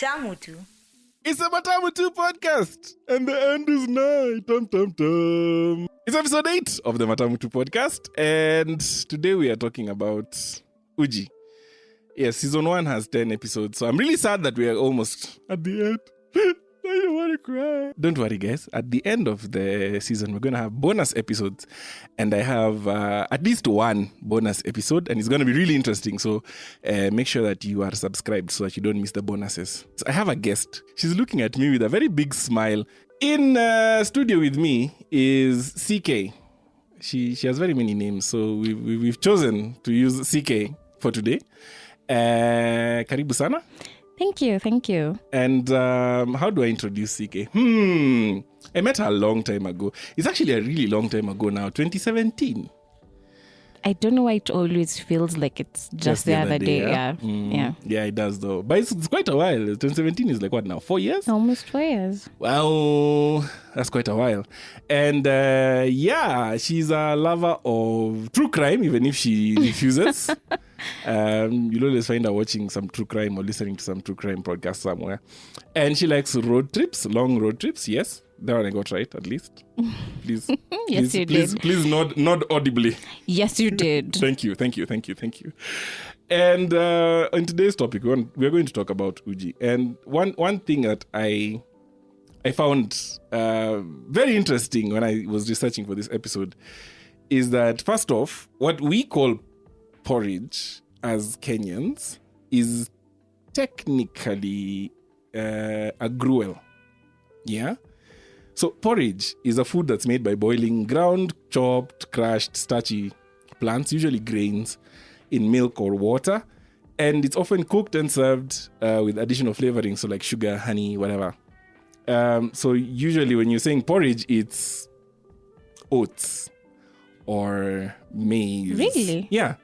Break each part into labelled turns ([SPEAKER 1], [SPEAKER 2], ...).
[SPEAKER 1] Matamu tu.
[SPEAKER 2] It's a Matamu 2 podcast, and the end is nigh. Tum, tum, tum. It's episode 8 of the Matamu 2 podcast, and today we are talking about Uji. Yes, season 1 has 10 episodes, so I'm really sad that we are almost at the end. I don't want to cry. Don't worry, guys. At the end of the season, we're going to have bonus episodes. And I have at least one bonus episode. And it's going to be really interesting. So make sure that you are subscribed so that you don't miss the bonuses. So I have a guest. She's looking at me with a very big smile. In studio with me is CK. She has very many names. So we've chosen to use CK for today. Karibu sana.
[SPEAKER 3] Thank you.
[SPEAKER 2] And how do I introduce CK? I met her a long time ago. It's actually a really long time ago now, 2017.
[SPEAKER 3] I don't know why it always feels like it's just the other day.
[SPEAKER 2] Yeah? Yeah, it does though. But it's quite a while. 2017 is like what now, 4 years?
[SPEAKER 3] Almost 4 years.
[SPEAKER 2] Wow, that's quite a while. And she's a lover of true crime, even if she refuses. You'll always find her watching some true crime or listening to some true crime podcast somewhere. And she likes road trips, long road trips. Yes, that one I got right, at least. Please.
[SPEAKER 3] Yes, you did.
[SPEAKER 2] Please nod audibly.
[SPEAKER 3] Yes, you did.
[SPEAKER 2] Thank you. And on today's topic, we're going to talk about Uji. And one thing that I found very interesting when I was researching for this episode is that, first off, what we call porridge as Kenyans is technically a gruel. Yeah? So porridge is a food that's made by boiling ground, chopped, crushed, starchy plants, usually grains, in milk or water. And it's often cooked and served with additional flavoring, so like sugar, honey, whatever. So usually when you're saying porridge, it's oats or maize.
[SPEAKER 3] Really?
[SPEAKER 2] Yeah.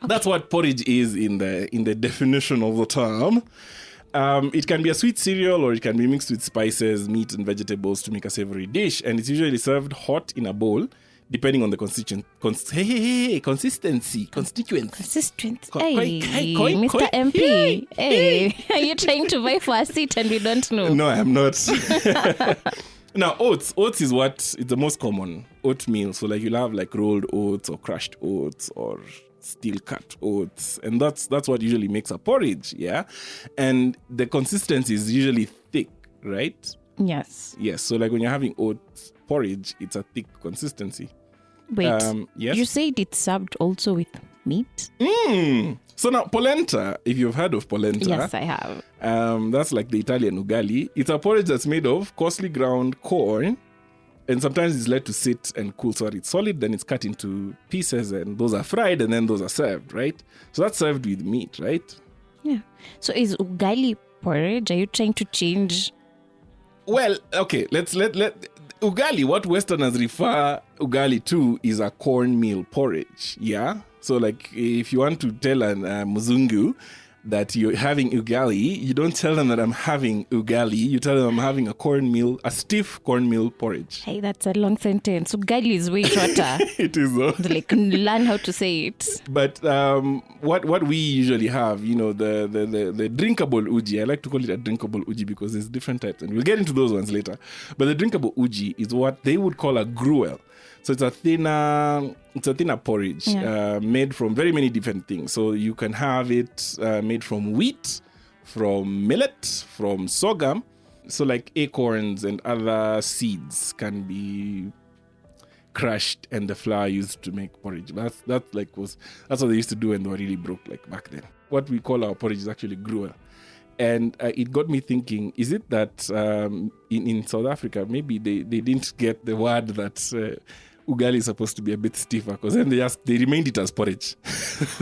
[SPEAKER 2] Okay. That's what porridge is in the definition of the term. It can be a sweet cereal or it can be mixed with spices, meat, and vegetables to make a savory dish. And it's usually served hot in a bowl, depending on the constituency.
[SPEAKER 3] Constituency. Hey,
[SPEAKER 2] Mr.
[SPEAKER 3] MP. Hey, are you trying to vie for a seat and we don't know?
[SPEAKER 2] No, I'm not. Now, oats is it's the most common oatmeal. So like you'll have like rolled oats or crushed oats or steel cut oats, and that's what usually makes a porridge. Yeah, and the consistency is usually thick, right?
[SPEAKER 3] Yes.
[SPEAKER 2] So like when you're having oats porridge, it's a thick consistency.
[SPEAKER 3] Wait,
[SPEAKER 2] yes?
[SPEAKER 3] You said it's served also with meat?
[SPEAKER 2] So now polenta, if you've heard of polenta.
[SPEAKER 3] Yes, I have.
[SPEAKER 2] That's like the Italian ugali. It's a porridge that's made of coarsely ground corn, and sometimes it's let to sit and cool so that it's solid. Then it's cut into pieces, and those are fried, and then those are served, right? So that's served with meat, right?
[SPEAKER 3] Yeah. So is ugali porridge? Are you trying to change?
[SPEAKER 2] Well, okay. Let ugali. What Westerners refer ugali to is a cornmeal porridge. Yeah. So like if you want to tell a Muzungu that you're having ugali, you don't tell them that I'm having ugali. You tell them I'm having a stiff cornmeal porridge.
[SPEAKER 3] Hey, that's a long sentence. Ugali is way shorter.
[SPEAKER 2] It is though.
[SPEAKER 3] Like learn how to say it.
[SPEAKER 2] But what we usually have, the drinkable uji. I like to call it a drinkable uji because there's different types, and we'll get into those ones later. But the drinkable uji is what they would call a gruel. So it's a thinner porridge made from very many different things. So you can have it made from wheat, from millet, from sorghum. So like acorns and other seeds can be crushed and the flour used to make porridge. That's what they used to do when they were really broke, like back then. What we call our porridge is actually gruel. And it got me thinking, is it that in South Africa, maybe they didn't get the word that ugali is supposed to be a bit stiffer, because then they remained it as porridge.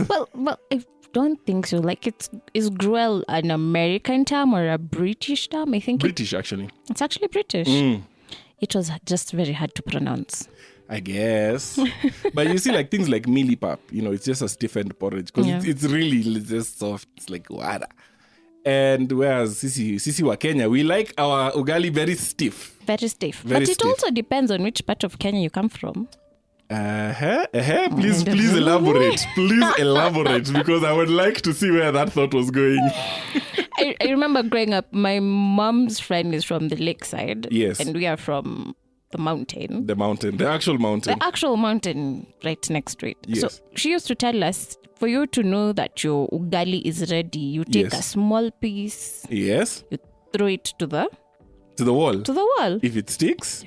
[SPEAKER 3] well, I don't think so. Like, is gruel an American term or a British term? I think
[SPEAKER 2] British, actually.
[SPEAKER 3] It's actually British. It was just very hard to pronounce,
[SPEAKER 2] I guess. But you see, like things like millipap, it's just a stiffened porridge because it's really just soft. It's like water. And whereas sisi wa Kenya, we like our ugali very stiff.
[SPEAKER 3] Very stiff. But it also depends on which part of Kenya you come from.
[SPEAKER 2] Please elaborate. Please elaborate, because I would like to see where that thought was going.
[SPEAKER 3] I remember growing up, my mom's friend is from the lakeside.
[SPEAKER 2] Yes.
[SPEAKER 3] And we are from the mountain.
[SPEAKER 2] The actual mountain.
[SPEAKER 3] The actual mountain right next to it.
[SPEAKER 2] Yes.
[SPEAKER 3] So she used to tell us, for you to know that your ugali is ready, you take a small piece.
[SPEAKER 2] Yes.
[SPEAKER 3] You throw it to the
[SPEAKER 2] wall.
[SPEAKER 3] To the wall.
[SPEAKER 2] If it sticks,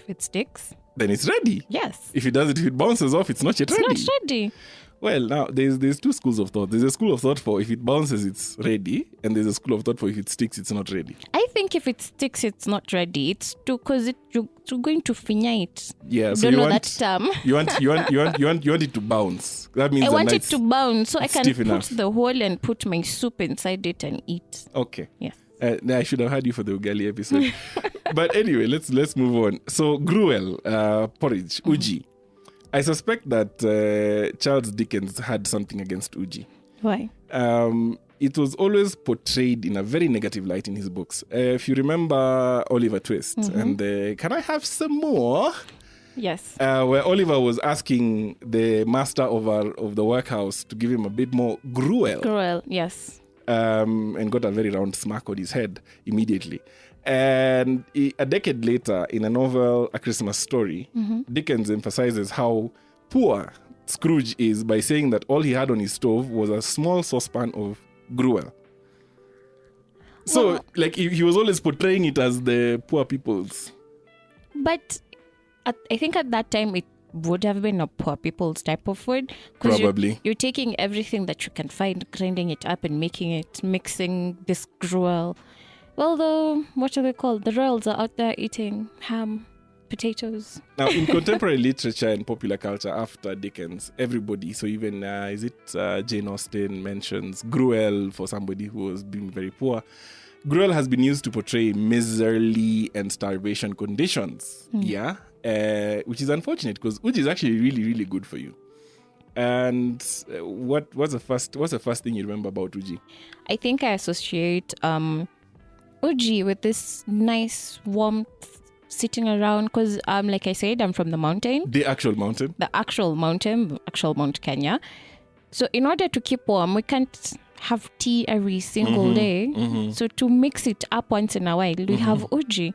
[SPEAKER 3] then
[SPEAKER 2] it's ready.
[SPEAKER 3] Yes.
[SPEAKER 2] If it bounces off, it's not yet ready.
[SPEAKER 3] It's not ready.
[SPEAKER 2] Well, now there's two schools of thought. There's a school of thought for if it bounces, it's ready, and there's a school of thought for if it sticks, it's not ready.
[SPEAKER 3] I think if it sticks, it's not ready. It's because you're going to finya it.
[SPEAKER 2] Yeah,
[SPEAKER 3] you
[SPEAKER 2] so
[SPEAKER 3] don't
[SPEAKER 2] you
[SPEAKER 3] know
[SPEAKER 2] want
[SPEAKER 3] that term.
[SPEAKER 2] you want it to bounce. That means
[SPEAKER 3] I want it to bounce, so I can
[SPEAKER 2] stiff
[SPEAKER 3] put
[SPEAKER 2] enough.
[SPEAKER 3] the hole and put my soup inside it and eat.
[SPEAKER 2] Okay.
[SPEAKER 3] Yes.
[SPEAKER 2] I should have had you for the ugali episode. But anyway, let's move on. So gruel, porridge, uji. I suspect that Charles Dickens had something against uji.
[SPEAKER 3] Why?
[SPEAKER 2] It was always portrayed in a very negative light in his books. If you remember Oliver Twist and can I have some more?
[SPEAKER 3] Yes.
[SPEAKER 2] Where Oliver was asking the master of the workhouse to give him a bit more gruel.
[SPEAKER 3] Gruel, yes.
[SPEAKER 2] And got a very round smack on his head immediately. And a decade later, in a novel, A Christmas Story, Dickens emphasizes how poor Scrooge is by saying that all he had on his stove was a small saucepan of gruel. So, he was always portraying it as the poor people's.
[SPEAKER 3] But I think at that time it would have been a poor people's type of food.
[SPEAKER 2] Probably.
[SPEAKER 3] You're taking everything that you can find, grinding it up and mixing this gruel. Well, what are they called? The royals are out there eating ham, potatoes.
[SPEAKER 2] Now, in contemporary literature and popular culture after Dickens, everybody, so even, Jane Austen mentions gruel for somebody who was being very poor. Gruel has been used to portray misery and starvation conditions. Yeah. Which is unfortunate because uji is actually really, really good for you. And what's the first thing you remember about uji?
[SPEAKER 3] I think I associate uji with this nice warmth sitting around because, like I said, I'm from the mountain.
[SPEAKER 2] The actual mountain?
[SPEAKER 3] The actual Mount Kenya. So in order to keep warm, we can't have tea every single day. So to mix it up once in a while, we have uji.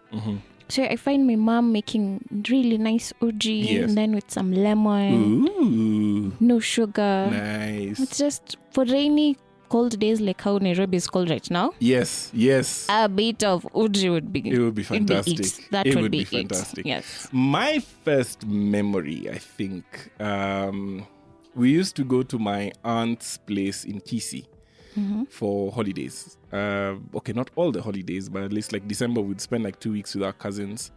[SPEAKER 3] So I find my mom making really nice uji and then with some lemon.
[SPEAKER 2] Ooh.
[SPEAKER 3] No sugar.
[SPEAKER 2] Nice.
[SPEAKER 3] It's just for rainy, cold days like how Nairobi is cold right now.
[SPEAKER 2] Yes.
[SPEAKER 3] A bit of uji would be.
[SPEAKER 2] It would be fantastic.
[SPEAKER 3] That would be
[SPEAKER 2] fantastic.
[SPEAKER 3] Yes.
[SPEAKER 2] My first memory, I think, we used to go to my aunt's place in Kisii for holidays. Okay, not all the holidays, but at least like December, we'd spend like 2 weeks with our cousins.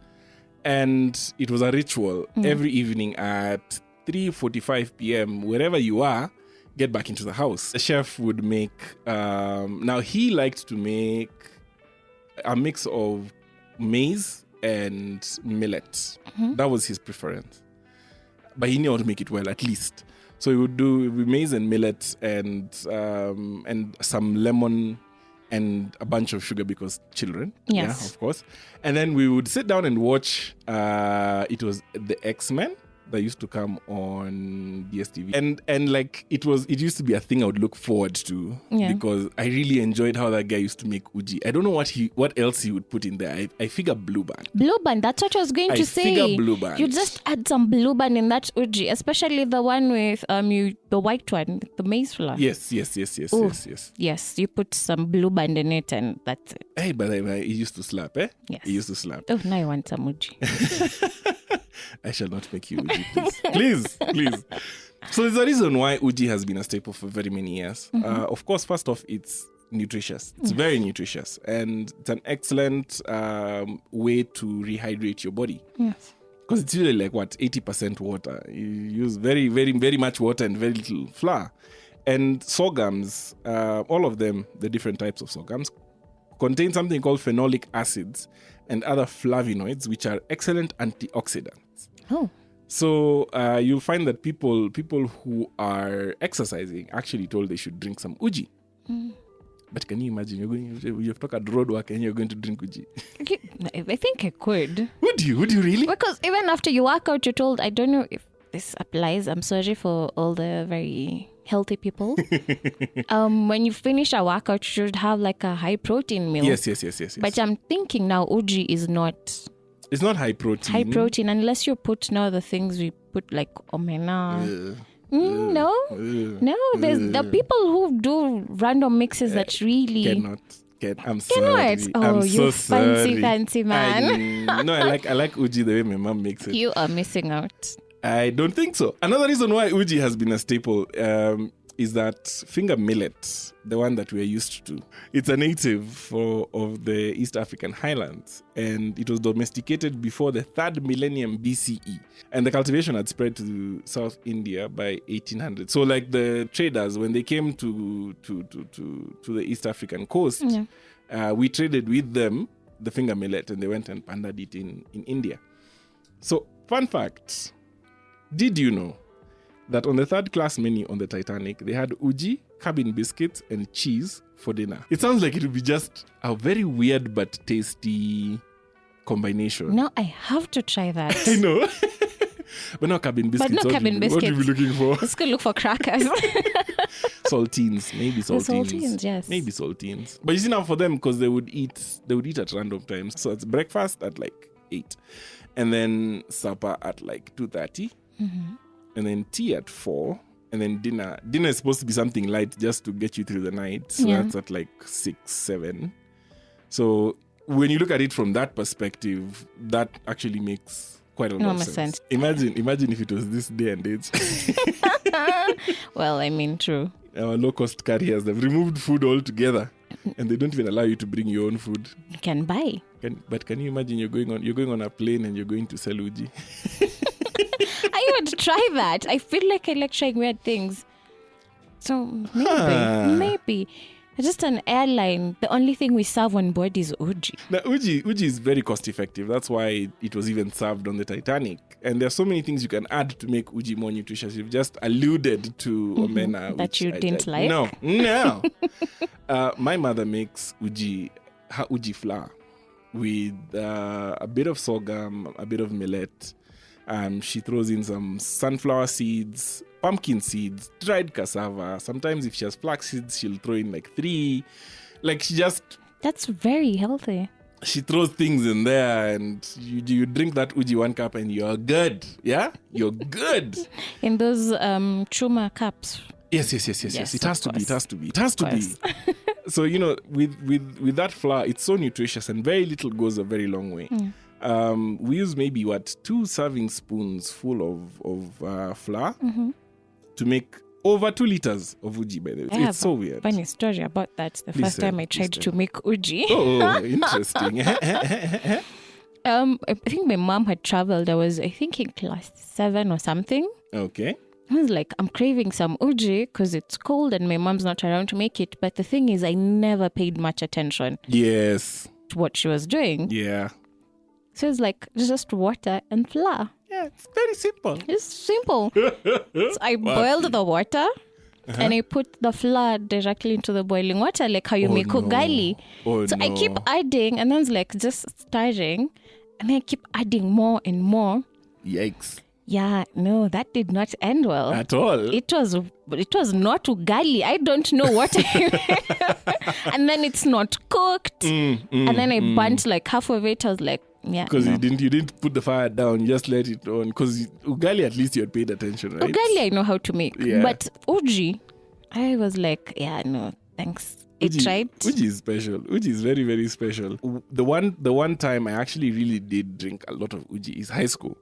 [SPEAKER 2] And it was a ritual. Every evening at 3:45 p.m., wherever you are, get back into the house. The chef would make, now he liked to make a mix of maize and millet. That was his preference. But he knew how to make it well, at least. So he would do maize and millet and some lemon and a bunch of sugar because children.
[SPEAKER 3] Yes.
[SPEAKER 2] Yeah, of course. And then we would sit down and watch, it was the X-Men that used to come on DSTV. And like it used to be a thing I would look forward to because I really enjoyed how that guy used to make uji. I don't know what else he would put in there. I figure blue band.
[SPEAKER 3] Blue band, that's what I was going to say.
[SPEAKER 2] I figure blue band.
[SPEAKER 3] You just add some blue band in that uji, especially the one with the white one, the maize flour.
[SPEAKER 2] Yes.
[SPEAKER 3] Yes, you put some blue band in it and that's it.
[SPEAKER 2] Hey, but it used to slap, eh?
[SPEAKER 3] Yes.
[SPEAKER 2] It used to slap.
[SPEAKER 3] Oh, now I want some uji.
[SPEAKER 2] I shall not make you uji, please. Please. So there's a reason why uji has been a staple for very many years. Of course, first off, it's nutritious. It's very nutritious. And it's an excellent way to rehydrate your body.
[SPEAKER 3] Yes.
[SPEAKER 2] Because it's usually like, 80% water. You use very, very, very much water and very little flour. And sorghums, all of them, the different types of sorghums, contain something called phenolic acids and other flavonoids, which are excellent antioxidants.
[SPEAKER 3] Oh.
[SPEAKER 2] So you'll find that people who are exercising actually told they should drink some uji. But can you imagine you've talked at road work and you're going to drink uji?
[SPEAKER 3] I think I could.
[SPEAKER 2] Would you really?
[SPEAKER 3] Because even after you work out, you're told, I don't know if this applies. I'm sorry for all the very healthy people. When you finish a workout, you should have like a high protein meal.
[SPEAKER 2] Yes.
[SPEAKER 3] But I'm thinking now uji is not
[SPEAKER 2] It's not high protein.
[SPEAKER 3] high protein unless you put now the things we put like omena. No. There's the people who do random mixes that really
[SPEAKER 2] I'm sorry.
[SPEAKER 3] Oh,
[SPEAKER 2] I'm
[SPEAKER 3] you
[SPEAKER 2] so
[SPEAKER 3] fancy man.
[SPEAKER 2] I like uji the way my mom makes it.
[SPEAKER 3] You are missing out.
[SPEAKER 2] I don't think so. Another reason why uji has been a staple is that finger millet, the one that we are used to. It's a native of the East African highlands, and it was domesticated before the 3rd millennium BCE. And the cultivation had spread to South India by 1800. So like the traders, when they came to the East African coast, we traded with them the finger millet, and they went and pandered it in India. So fun fact, did you know that on the 3rd class menu on the Titanic, they had uji, cabin biscuits, and cheese for dinner? It sounds like it would be just a very weird but tasty combination.
[SPEAKER 3] No, I have to try that.
[SPEAKER 2] I know. But no cabin biscuits.
[SPEAKER 3] But no cabin biscuits.
[SPEAKER 2] What are we looking for?
[SPEAKER 3] Let's go look for crackers.
[SPEAKER 2] Saltines. Maybe saltines.
[SPEAKER 3] Saltines, yes.
[SPEAKER 2] Maybe saltines. But you see now for them, because they would eat at random times. So it's breakfast at like 8. And then supper at like 2:30. Mm-hmm. And then tea at 4. And then dinner. Dinner is supposed to be something light just to get you through the night. So that's at like 6, 7. So when you look at it from that perspective, that actually makes quite a lot of sense. Imagine if it was this day and age.
[SPEAKER 3] Well, I mean, true.
[SPEAKER 2] Our low-cost carriers, they've removed food altogether, and they don't even allow you to bring your own food.
[SPEAKER 3] You can buy.
[SPEAKER 2] But can you imagine you're going on a plane and you're going to sell uji?
[SPEAKER 3] I would try that. I feel like I like trying weird things. So maybe. Just an airline, the only thing we serve on board is uji.
[SPEAKER 2] Now, uji is very cost effective. That's why it was even served on the Titanic. And there are so many things you can add to make uji more nutritious. You've just alluded to omena.
[SPEAKER 3] That you didn't like?
[SPEAKER 2] No. My mother makes her uji flour with a bit of sorghum, a bit of millet. She throws in some sunflower seeds, pumpkin seeds, dried cassava. Sometimes if she has flax seeds, she'll throw in like 3. Like
[SPEAKER 3] That's very healthy.
[SPEAKER 2] She throws things in there, and you drink that uji 1 cup and you're good. Yeah? You're good.
[SPEAKER 3] In those chuma cups.
[SPEAKER 2] Yes. It has to be. So, with that flour, it's so nutritious, and very little goes a very long way. We use maybe 2 serving spoons full of flour to make over 2 liters of uji, by the way. It's so weird.
[SPEAKER 3] Funny story about that. The first time I tried to make uji.
[SPEAKER 2] Oh, interesting.
[SPEAKER 3] I think my mom had traveled. I was, in class 7 or something.
[SPEAKER 2] Okay.
[SPEAKER 3] I was like, I'm craving some uji because it's cold and my mom's not around to make it. But the thing is, I never paid much attention.
[SPEAKER 2] Yes.
[SPEAKER 3] To what she was doing.
[SPEAKER 2] Yeah.
[SPEAKER 3] So it's like just water and flour.
[SPEAKER 2] Yeah, it's very simple.
[SPEAKER 3] It's simple. So I boiled the water and I put the flour directly into the boiling water, like how you make ugali. I keep adding, and then it's like just stirring, and then I keep adding more and more.
[SPEAKER 2] Yikes.
[SPEAKER 3] Yeah, no, that did not end well.
[SPEAKER 2] At all.
[SPEAKER 3] It was not ugali. I don't know what. And then it's not cooked. And then I burnt like half of it. I was like, yeah.
[SPEAKER 2] Because you didn't put the fire down, you just let it on. Because ugali, at least you had paid attention, right?
[SPEAKER 3] Ugali I know how to make. Yeah. But uji, I was like, yeah, no, thanks.
[SPEAKER 2] Uji,
[SPEAKER 3] I tried.
[SPEAKER 2] Uji is special. Uji is very, very special. The one time I actually really did drink a lot of uji is high school.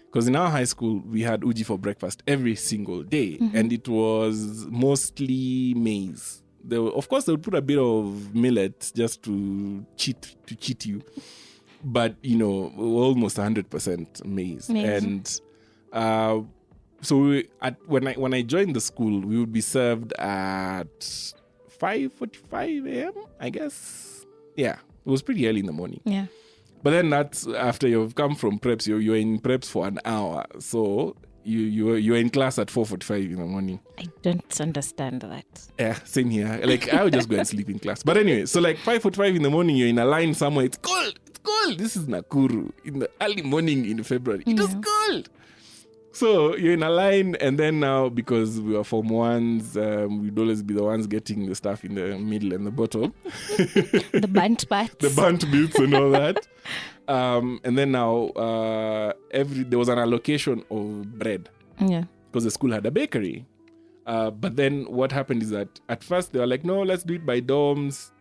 [SPEAKER 2] Because in our high school, we had uji for breakfast every single day. And it was mostly maize. Of course, they would put a bit of millet just to cheat you. But, almost 100% maize. And so when I joined the school, we would be served at 5:45 a.m., I guess. Yeah, it was pretty early in the morning.
[SPEAKER 3] Yeah.
[SPEAKER 2] But then that's after you've come from preps. You're in preps for an hour. So you're in class at 4:45 in the morning.
[SPEAKER 3] I don't understand that.
[SPEAKER 2] Yeah, same here. Like, I would just go and sleep in class. But anyway, so like 5:45 in the morning, you're in a line somewhere. It's cold. This is Nakuru in the early morning in February. It was cold. So you're in a line, and then now, because we were Form 1s, we'd always be the ones getting the stuff in the middle and the bottom.
[SPEAKER 3] The burnt parts.
[SPEAKER 2] The burnt bits and all that. And then now, there was an allocation of bread.
[SPEAKER 3] Yeah.
[SPEAKER 2] Because the school had a bakery. But then what happened is that at first they were like, no, let's do it by dorms.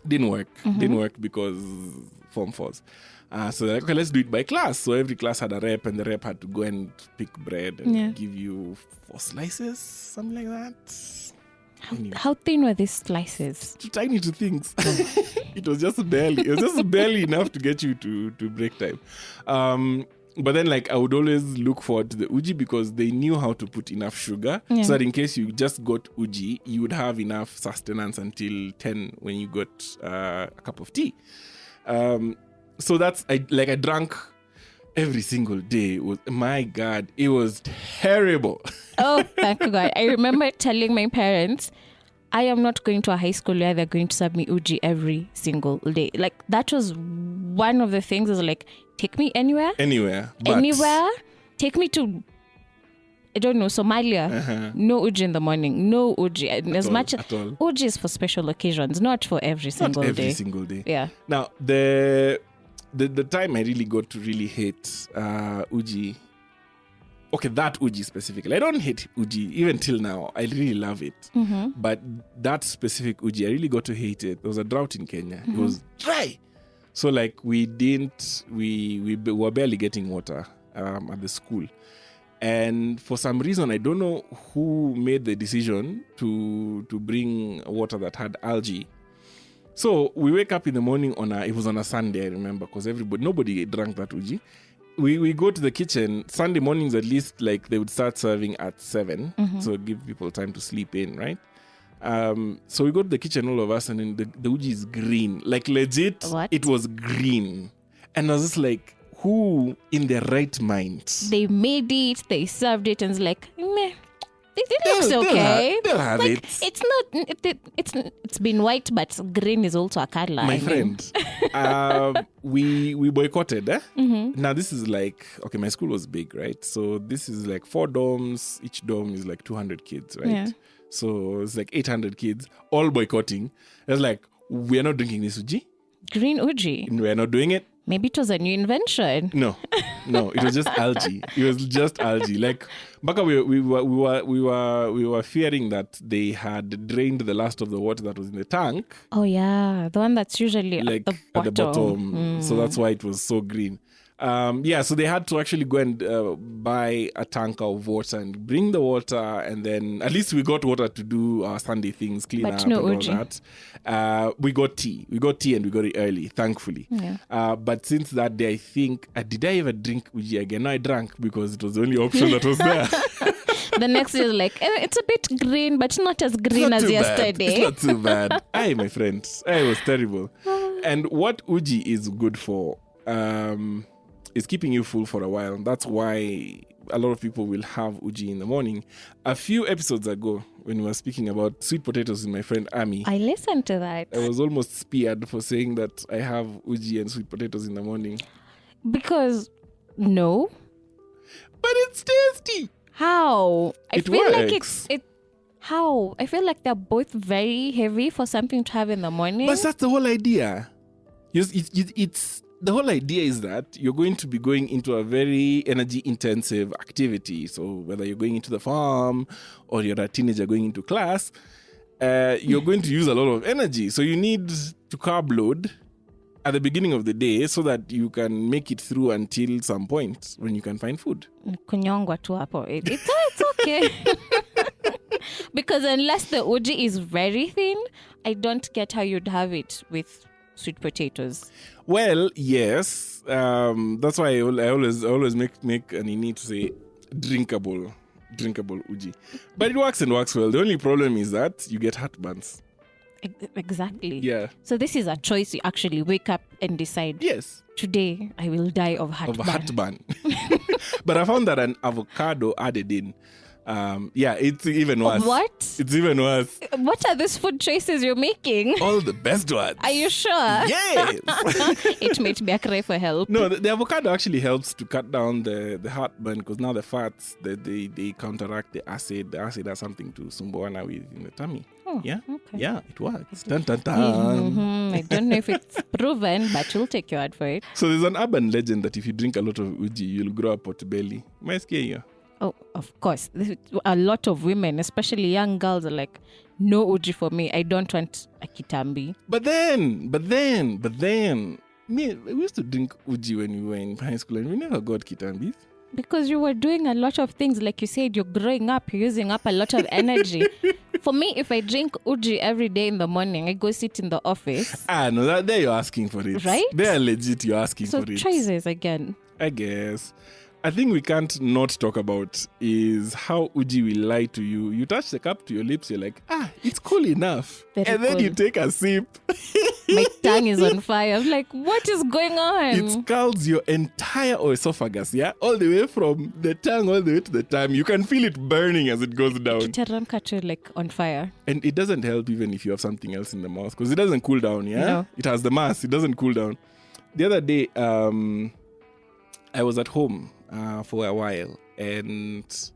[SPEAKER 2] Didn't work. Didn't work because Form 4s. So they're like, okay, let's do it by class. So every class had a rep, and the rep had to go and pick bread and give you 4 slices, something like that.
[SPEAKER 3] How thin were these slices?
[SPEAKER 2] Too tiny to things. It was just barely enough to get you to break time. But then, like, I would always look forward to the uji because they knew how to put enough sugar so that in case you just got uji, you would have enough sustenance until 10 when you got a cup of tea. So I drank every single day. My God, it was terrible.
[SPEAKER 3] Oh, thank God. I remember telling my parents, I am not going to a high school where they're going to serve me uji every single day. Like, that was one of the things. I was like, take me anywhere. Anywhere. Take me to, I don't know, Somalia. No uji in the morning. No uji. And as much as uji is for special occasions, not for every single day.
[SPEAKER 2] Not every single day.
[SPEAKER 3] Yeah.
[SPEAKER 2] Now, the time I really got to really hate uji. Okay, that uji specifically. I don't hate uji even till now. I really love it. But that specific uji, I really got to hate it. There was a drought in Kenya. It was dry. So like we were barely getting water at the school. And for some reason, I don't know who made the decision to bring water that had algae. So we wake up in the morning it was on a Sunday, I remember, because nobody drank that uji. We go to the kitchen. Sunday mornings, at least, like they would start serving at 7, so give people time to sleep in, right? So we go to the kitchen, all of us, and then the uji is green, like legit.
[SPEAKER 3] What?
[SPEAKER 2] It was green, and I was just like, who in their right mind?
[SPEAKER 3] They made it, they served it, and it's like, meh. It looks okay.
[SPEAKER 2] They'll have
[SPEAKER 3] like,
[SPEAKER 2] it.
[SPEAKER 3] It's not. It's been white, but green is also a color.
[SPEAKER 2] My friend, we boycotted. Now this is like, okay, my school was big, right? So this is like 4 dorms. Each dorm is like 200 kids, right? Yeah. So it's like 800 kids all boycotting. It's like, we are not drinking this uji.
[SPEAKER 3] Green uji.
[SPEAKER 2] We are not doing it.
[SPEAKER 3] Maybe it was a new invention.
[SPEAKER 2] No, it was just algae. It was just algae. Like, Baka, we were fearing that they had drained the last of the water that was in the tank.
[SPEAKER 3] Oh yeah, the one that's usually
[SPEAKER 2] like
[SPEAKER 3] at the bottom.
[SPEAKER 2] So that's why it was so green. So they had to actually go and buy a tanker of water and bring the water, and then at least we got water to do our Sunday things, clean up and all that. We got tea and we got it early, thankfully. Yeah. But since that day, I think, did I ever drink uji again? No, I drank because it was the only option that was there.
[SPEAKER 3] The next is like, it's a bit green, but not as green as yesterday.
[SPEAKER 2] It's not too bad. Aye, my friend. It was terrible. And what uji is good for, is keeping you full for a while. That's why a lot of people will have uji in the morning. A few episodes ago, when we were speaking about sweet potatoes with my friend Ami,
[SPEAKER 3] I listened to that.
[SPEAKER 2] I was almost speared for saying that I have uji and sweet potatoes in the morning.
[SPEAKER 3] Because, no.
[SPEAKER 2] But it's tasty.
[SPEAKER 3] How? I
[SPEAKER 2] it
[SPEAKER 3] feel
[SPEAKER 2] works.
[SPEAKER 3] like how? I feel like they're both very heavy for something to have in the morning.
[SPEAKER 2] But that's the whole idea. It's the whole idea is that you're going to be going into a very energy-intensive activity. So whether you're going into the farm or you're a teenager going into class, you're going to use a lot of energy. So you need to carb load at the beginning of the day so that you can make it through until some point when you can find food.
[SPEAKER 3] Kunyongwa tu hapo. It's okay. Because unless the uji is very thin, I don't get how you'd have it with sweet potatoes.
[SPEAKER 2] Well, yes. That's why I always make an need to say drinkable uji. But it works and works well. The only problem is that you get heartburns.
[SPEAKER 3] Exactly.
[SPEAKER 2] Yeah.
[SPEAKER 3] So this is a choice you actually wake up and decide.
[SPEAKER 2] Yes.
[SPEAKER 3] Today I will die of heartburn.
[SPEAKER 2] But I found that an avocado added in It's even worse.
[SPEAKER 3] What?
[SPEAKER 2] It's even worse.
[SPEAKER 3] What are these food choices you're making?
[SPEAKER 2] All the best ones.
[SPEAKER 3] Are you sure?
[SPEAKER 2] Yes.
[SPEAKER 3] It made me cry for help.
[SPEAKER 2] No, the avocado actually helps to cut down the heartburn because now the fats they counteract the acid. The acid has something to sumbuana with in the tummy.
[SPEAKER 3] Oh,
[SPEAKER 2] Yeah,
[SPEAKER 3] okay.
[SPEAKER 2] yeah, it works. Dun, dun, dun.
[SPEAKER 3] I don't know if it's proven, but we'll take your word for it.
[SPEAKER 2] So there's an urban legend that if you drink a lot of uji, you'll grow a pot belly. Might scare you.
[SPEAKER 3] Oh, of course. A lot of women, especially young girls, are like, no uji for me. I don't want a kitambi.
[SPEAKER 2] But then, we used to drink uji when we were in high school and we never got kitambis.
[SPEAKER 3] Because you were doing a lot of things. Like you said, you're growing up, you're using up a lot of energy. For me, if I drink uji every day in the morning, I go sit in the office.
[SPEAKER 2] No, there you're asking for it.
[SPEAKER 3] Right?
[SPEAKER 2] They're legit, you're asking
[SPEAKER 3] So
[SPEAKER 2] for it.
[SPEAKER 3] try this again.
[SPEAKER 2] I guess. I think we can't not talk about is how uji will lie to you. You touch the cup to your lips, you're like, it's cool enough.
[SPEAKER 3] Very
[SPEAKER 2] and then
[SPEAKER 3] cool.
[SPEAKER 2] you take a sip.
[SPEAKER 3] My tongue is on fire. I'm like, what is going on?
[SPEAKER 2] It scalds your entire esophagus, yeah? All the way from the tongue all the way to the tongue. You can feel it burning as it goes down.
[SPEAKER 3] Kiteremka to like on fire.
[SPEAKER 2] And it doesn't help even if you have something else in the mouth because it doesn't cool down, yeah?
[SPEAKER 3] No.
[SPEAKER 2] It has the mass. It doesn't cool down. The other day, I was at home for a while and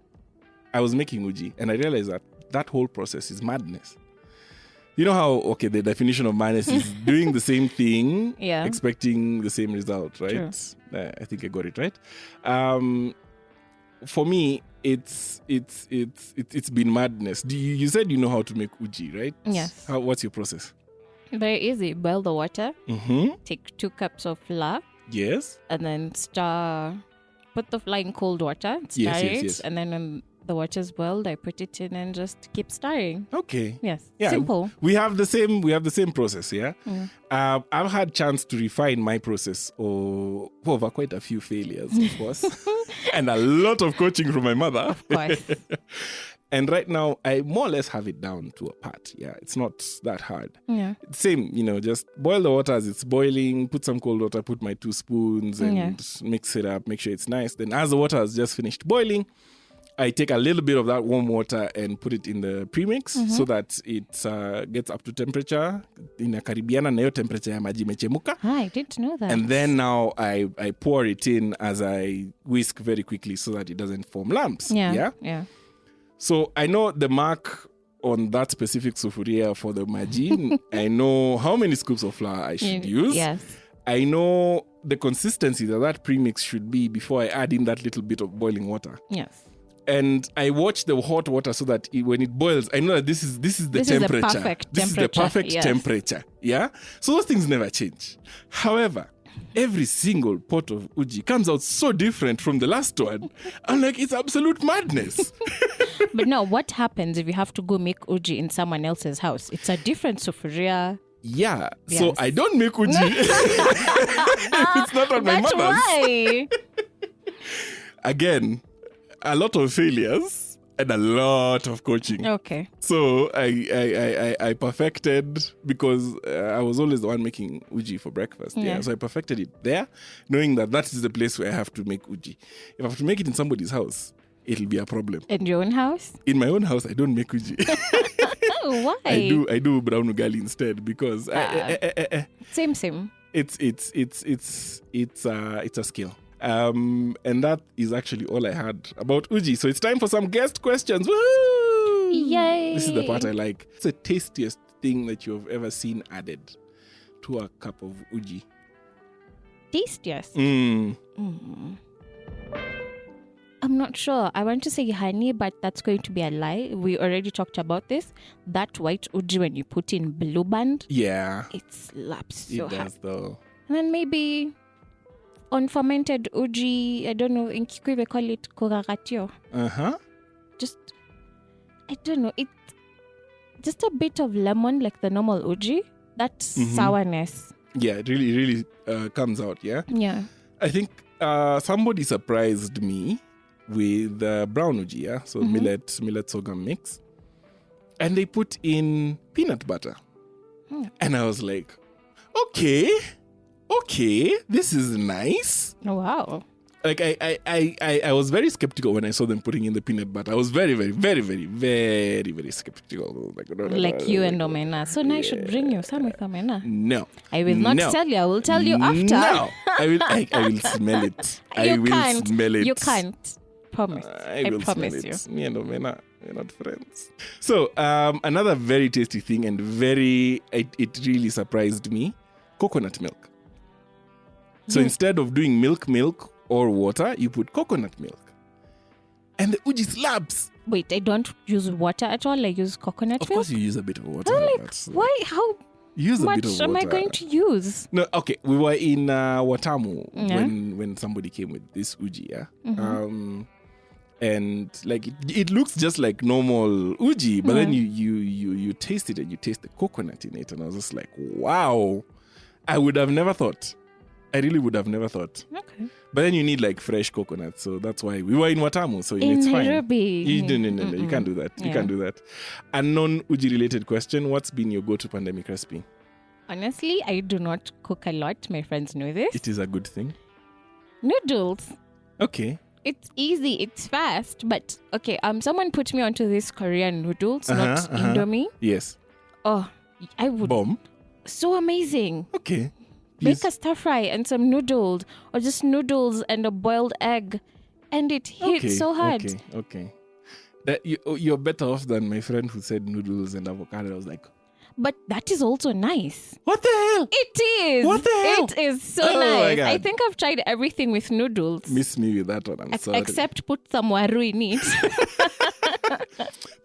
[SPEAKER 2] I was making uji and I realized that whole process is madness. You know how, the definition of madness is doing the same thing,
[SPEAKER 3] Yeah.
[SPEAKER 2] expecting the same result, right?
[SPEAKER 3] True.
[SPEAKER 2] I think I got it right. For me, it's been madness. You said you know how to make uji, right?
[SPEAKER 3] Yes.
[SPEAKER 2] What's your process?
[SPEAKER 3] Very easy. Boil the water.
[SPEAKER 2] Mm-hmm.
[SPEAKER 3] Take 2 cups of flour
[SPEAKER 2] Yes.
[SPEAKER 3] and then put the flour in cold water. Stir
[SPEAKER 2] Yes,
[SPEAKER 3] it.
[SPEAKER 2] yes.
[SPEAKER 3] And then when the water's boiled, I put it in and just keep stirring.
[SPEAKER 2] Okay.
[SPEAKER 3] Yes.
[SPEAKER 2] Yeah,
[SPEAKER 3] Simple.
[SPEAKER 2] We have the same process, yeah. I've had chance to refine my process over quite a few failures, of course, and a lot of coaching from my mother.
[SPEAKER 3] Of course.
[SPEAKER 2] And right now, I more or less have it down to a pat. Yeah, it's not that hard.
[SPEAKER 3] Yeah.
[SPEAKER 2] Same, just boil the water as it's boiling, put some cold water, put my 2 spoons and mix it up, make sure it's nice. Then as the water has just finished boiling, I take a little bit of that warm water and put it in the premix so that it gets up to temperature. Inakaribiana na hiyo temperature ya maji imechemuka.
[SPEAKER 3] I didn't know that.
[SPEAKER 2] And then now I pour it in as I whisk very quickly so that it doesn't form lumps.
[SPEAKER 3] Yeah.
[SPEAKER 2] So I know the mark on that specific sufuria for the maji. I know how many scoops of flour I should use.
[SPEAKER 3] Yes.
[SPEAKER 2] I know the consistency that premix should be before I add in that little bit of boiling water.
[SPEAKER 3] Yes.
[SPEAKER 2] And I watch the hot water so that when it boils, I know that this is the temperature.
[SPEAKER 3] Is the perfect
[SPEAKER 2] this is the perfect
[SPEAKER 3] yes.
[SPEAKER 2] temperature. Yeah? So those things never change. However, every single pot of uji comes out so different from the last one. I'm like, it's absolute madness.
[SPEAKER 3] But now, what happens if you have to go make uji in someone else's house? It's a different sufuria.
[SPEAKER 2] Yeah.
[SPEAKER 3] Yes.
[SPEAKER 2] So I don't make uji if it's not on my
[SPEAKER 3] That's
[SPEAKER 2] mother's.
[SPEAKER 3] why.
[SPEAKER 2] Again, a lot of failures and a lot of coaching.
[SPEAKER 3] Okay.
[SPEAKER 2] So I perfected because I was always the one making uji for breakfast. Yeah. So I perfected it there, knowing that is the place where I have to make uji. If I have to make it in somebody's house, it'll be a problem.
[SPEAKER 3] In your own house?
[SPEAKER 2] In my own house, I don't make uji.
[SPEAKER 3] Oh, why?
[SPEAKER 2] I do brown ugali instead because
[SPEAKER 3] Same.
[SPEAKER 2] It's a skill. And that is actually all I had about uji. So it's time for some guest questions. Woo!
[SPEAKER 3] Yay!
[SPEAKER 2] This is the part I like. It's the tastiest thing that you've ever seen added to a cup of uji.
[SPEAKER 3] Tastiest?
[SPEAKER 2] Mm.
[SPEAKER 3] I'm not sure. I want to say honey, but that's going to be a lie. We already talked about this. That white uji, when you put in blue band,
[SPEAKER 2] Yeah.
[SPEAKER 3] it slaps
[SPEAKER 2] It
[SPEAKER 3] so hard.
[SPEAKER 2] does though.
[SPEAKER 3] And then maybe unfermented uji, I don't know, in Kikuyu we call it koraratio.
[SPEAKER 2] Uh-huh.
[SPEAKER 3] Just, I don't know, it's just a bit of lemon like the normal uji. That sourness.
[SPEAKER 2] Yeah, it really comes out, yeah?
[SPEAKER 3] Yeah.
[SPEAKER 2] I think somebody surprised me with brown uji, yeah? So millet sorghum mix. And they put in peanut butter. And I was like, okay, this is nice.
[SPEAKER 3] Oh, wow.
[SPEAKER 2] Like I was very skeptical when I saw them putting in the peanut butter. I was very, very, very, very, very, very skeptical.
[SPEAKER 3] Like you and Omena. So now I should bring you some with Omena.
[SPEAKER 2] No.
[SPEAKER 3] I will not tell you. I will tell you after.
[SPEAKER 2] No. I will smell it. I will smell it.
[SPEAKER 3] You can't. Promise.
[SPEAKER 2] I
[SPEAKER 3] promise you.
[SPEAKER 2] Me and Omena, we're not friends. So another very tasty thing and it really surprised me, coconut milk. So instead of doing milk or water, you put coconut milk. And the uji slaps.
[SPEAKER 3] Wait, I don't use water at all. I use coconut milk.
[SPEAKER 2] Of course you use a bit of water.
[SPEAKER 3] Why? How
[SPEAKER 2] use a
[SPEAKER 3] much
[SPEAKER 2] bit of
[SPEAKER 3] am I
[SPEAKER 2] water.
[SPEAKER 3] going to use?
[SPEAKER 2] No, okay. We were in Matamu when somebody came with this uji, yeah? And like it looks just like normal uji, but then you taste it and you taste the coconut in it. And I was just like, wow. I would have never thought. I really would have never thought. Okay. But then you need like fresh coconut. So that's why we were in Matamu. So it's fine. No. You can't do that. You can't do that. A non-uji related question. What's been your go-to pandemic recipe?
[SPEAKER 3] Honestly, I do not cook a lot. My friends know this.
[SPEAKER 2] It is a good thing.
[SPEAKER 3] Noodles.
[SPEAKER 2] Okay.
[SPEAKER 3] It's easy. It's fast. But okay, someone put me onto this Korean noodles, not Indomie.
[SPEAKER 2] Yes.
[SPEAKER 3] Oh, I would.
[SPEAKER 2] Bomb.
[SPEAKER 3] So amazing.
[SPEAKER 2] Okay.
[SPEAKER 3] Make a stir fry and some noodles, or just noodles and a boiled egg, and it hits so hard.
[SPEAKER 2] Okay. That you're better off than my friend who said noodles and avocado. I was like,
[SPEAKER 3] but that is also nice.
[SPEAKER 2] What the hell?
[SPEAKER 3] It is.
[SPEAKER 2] What the hell?
[SPEAKER 3] It is so nice. I think I've tried everything with noodles.
[SPEAKER 2] Miss me with that one. I'm sorry.
[SPEAKER 3] Except put some waru in it.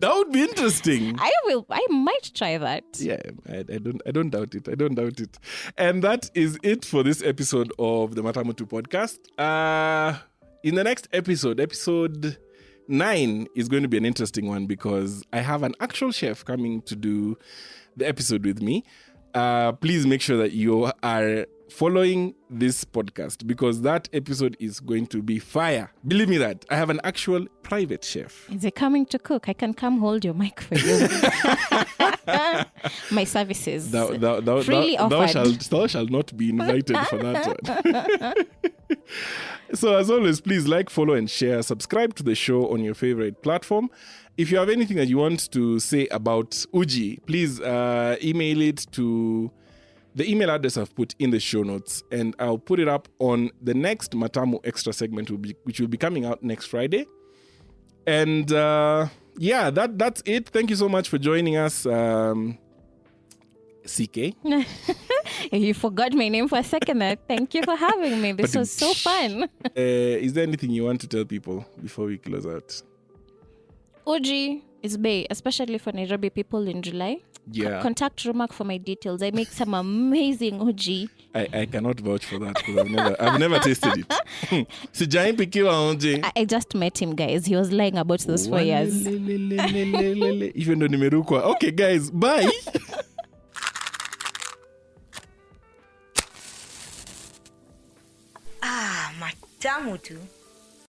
[SPEAKER 2] That would be interesting.
[SPEAKER 3] I might try that.
[SPEAKER 2] Yeah, I don't doubt it. I don't doubt it. And that is it for this episode of the Matamu 2 podcast. In the next episode 9 is going to be an interesting one because I have an actual chef coming to do the episode with me. Please make sure that you are following this podcast because that episode is going to be fire. Believe me that. I have an actual private chef.
[SPEAKER 3] Is it coming to cook? I can come hold your mic for you. My services. Freely offered.
[SPEAKER 2] Thou shalt not be invited for that one. So as always, please like, follow and share. Subscribe to the show on your favorite platform. If you have anything that you want to say about uji, please email it to the email address I've put in the show notes, and I'll put it up on the next Matamu Extra segment, which will be coming out next Friday. And that's it. Thank you so much for joining us, CK.
[SPEAKER 3] You forgot my name for a second there. Thank you for having me. This was so fun.
[SPEAKER 2] Is there anything you want to tell people before we close out?
[SPEAKER 3] Uji is bay, especially for Nairobi people in July.
[SPEAKER 2] Yeah.
[SPEAKER 3] Contact Reumac for my details. I make some amazing uji.
[SPEAKER 2] I cannot vouch for that because I've never tasted it.
[SPEAKER 3] I just met him, guys. He was lying about those 4 years.
[SPEAKER 2] Even though nimerukwa. Okay, guys. Bye.
[SPEAKER 1] Matamu 2.